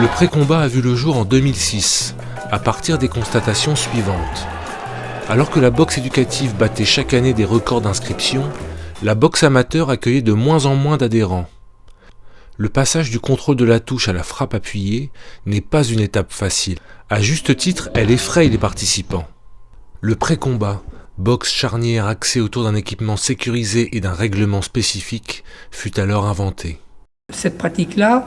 Le pré-combat a vu le jour en 2006, à partir des constatations suivantes. Alors que la boxe éducative battait chaque année des records d'inscription, la boxe amateur accueillait de moins en moins d'adhérents. Le passage du contrôle de la touche à la frappe appuyée n'est pas une étape facile. À juste titre, elle effraie les participants. Le pré-combat, boxe charnière axée autour d'un équipement sécurisé et d'un règlement spécifique, fut alors inventé. Cette pratique-là,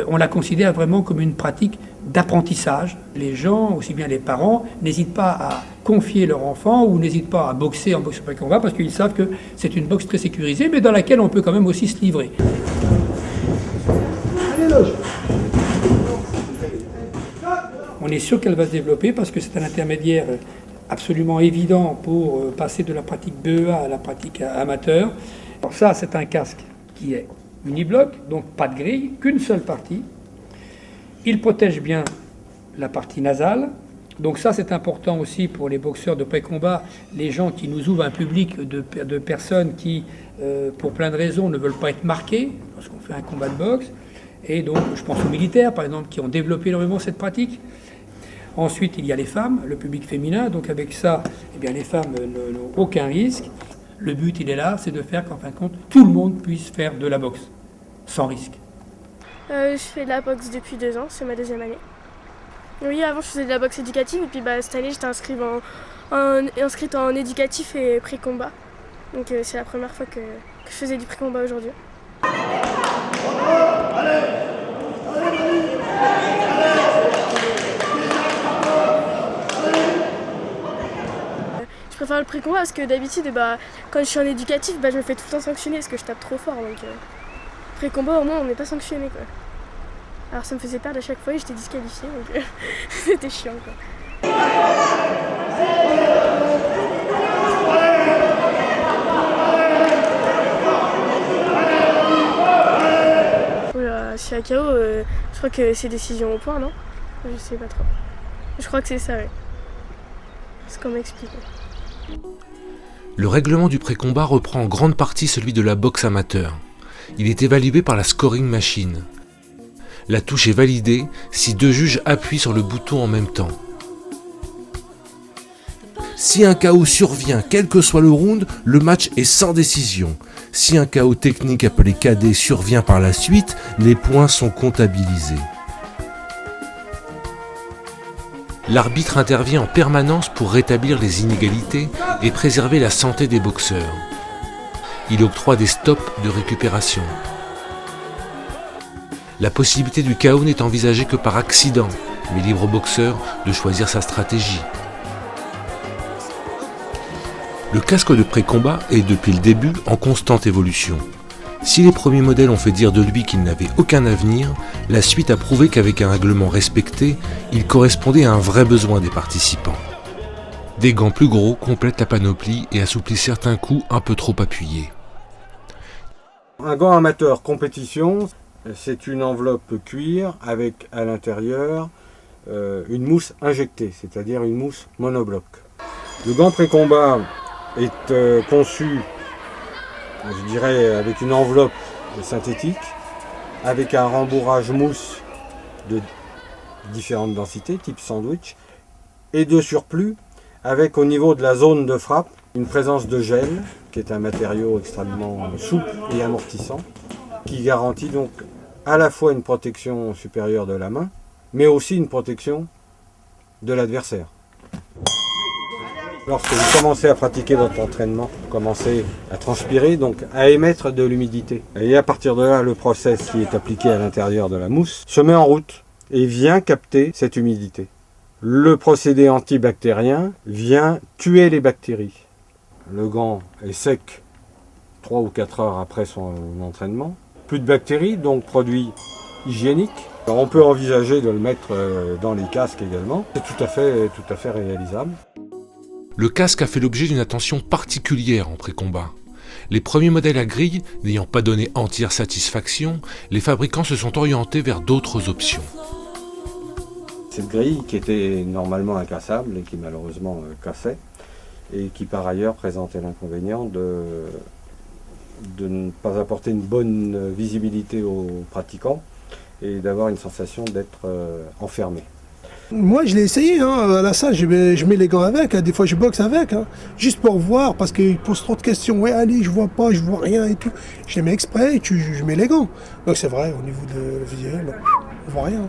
on la considère vraiment comme une pratique d'apprentissage. Les gens, aussi bien les parents, n'hésitent pas à confier leur enfant ou n'hésitent pas à boxer en boxe pré-combat parce qu'ils savent que c'est une boxe très sécurisée, mais dans laquelle on peut quand même aussi se livrer. On est sûr qu'elle va se développer parce que c'est un intermédiaire absolument évident pour passer de la pratique BEA à la pratique amateur. Alors ça, c'est un casque qui est unibloc, donc pas de grille, qu'une seule partie. Il protège bien la partie nasale. Donc ça, c'est important aussi pour les boxeurs de pré-combat, les gens qui nous ouvrent un public de personnes qui, pour plein de raisons, ne veulent pas être marquées lorsqu'on fait un combat de boxe. Et donc, je pense aux militaires, par exemple, qui ont développé énormément cette pratique. Ensuite, il y a les femmes, le public féminin. Donc avec ça, eh bien, les femmes n'ont aucun risque. Le but, il est là, c'est de faire qu'en fin de compte, tout le monde puisse faire de la boxe, sans risque. Je fais de la boxe depuis 2 ans, c'est ma 2e année. Oui, avant je faisais de la boxe éducative et puis cette année j'étais inscrite en éducatif et pré-combat. Donc c'est la première fois que je faisais du pré-combat aujourd'hui. Je préfère le pré-combat parce que d'habitude, quand je suis en éducatif, je me fais tout le temps sanctionner parce que je tape trop fort. Donc pré-combat, au moins, on n'est pas sanctionné, quoi. Alors ça me faisait perdre à chaque fois et j'étais disqualifiée, donc c'était chiant, quoi. Si à KO, je crois que c'est décision au point, non? Je sais pas trop. Je crois que c'est ça, ouais. C'est ce qu'on m'a expliqué. Le règlement du pré-combat reprend en grande partie celui de la boxe amateur. Il est évalué par la scoring machine. La touche est validée si 2 juges appuient sur le bouton en même temps. Si un KO survient, quel que soit le round, le match est sans décision. Si un KO technique appelé KD survient par la suite, les points sont comptabilisés. L'arbitre intervient en permanence pour rétablir les inégalités et préserver la santé des boxeurs. Il octroie des stops de récupération. La possibilité du KO n'est envisagée que par accident, mais libre au boxeur de choisir sa stratégie. Le casque de pré-combat est depuis le début en constante évolution. Si les premiers modèles ont fait dire de lui qu'il n'avait aucun avenir, la suite a prouvé qu'avec un règlement respecté, il correspondait à un vrai besoin des participants. Des gants plus gros complètent la panoplie et assouplissent certains coups un peu trop appuyés. Un gant amateur compétition, c'est une enveloppe cuir avec à l'intérieur une mousse injectée, c'est-à-dire une mousse monobloc. Le gant pré-combat est conçu, je dirais, avec une enveloppe synthétique, avec un rembourrage mousse de différentes densités, type sandwich, et de surplus, avec au niveau de la zone de frappe, une présence de gel, qui est un matériau extrêmement souple et amortissant, qui garantit donc à la fois une protection supérieure de la main, mais aussi une protection de l'adversaire. Lorsque vous commencez à pratiquer votre entraînement, vous commencez à transpirer, donc à émettre de l'humidité. Et à partir de là, le process qui est appliqué à l'intérieur de la mousse se met en route et vient capter cette humidité. Le procédé antibactérien vient tuer les bactéries. Le gant est sec 3 ou 4 heures après son entraînement. Plus de bactéries, donc produit hygiénique. Alors on peut envisager de le mettre dans les casques également. C'est tout à fait réalisable. Le casque a fait l'objet d'une attention particulière en pré-combat. Les premiers modèles à grille n'ayant pas donné entière satisfaction, les fabricants se sont orientés vers d'autres options. Cette grille qui était normalement incassable et qui malheureusement cassait, et qui par ailleurs présentait l'inconvénient de ne pas apporter une bonne visibilité aux pratiquants et d'avoir une sensation d'être enfermé. Moi, je l'ai essayé, à la salle, je mets les gants avec, des fois je boxe avec, juste pour voir, parce qu'ils posent trop de questions. Ouais, allez, je vois pas, je vois rien et tout. Je les mets exprès et je mets les gants. Donc c'est vrai, au niveau de visuel, on voit rien.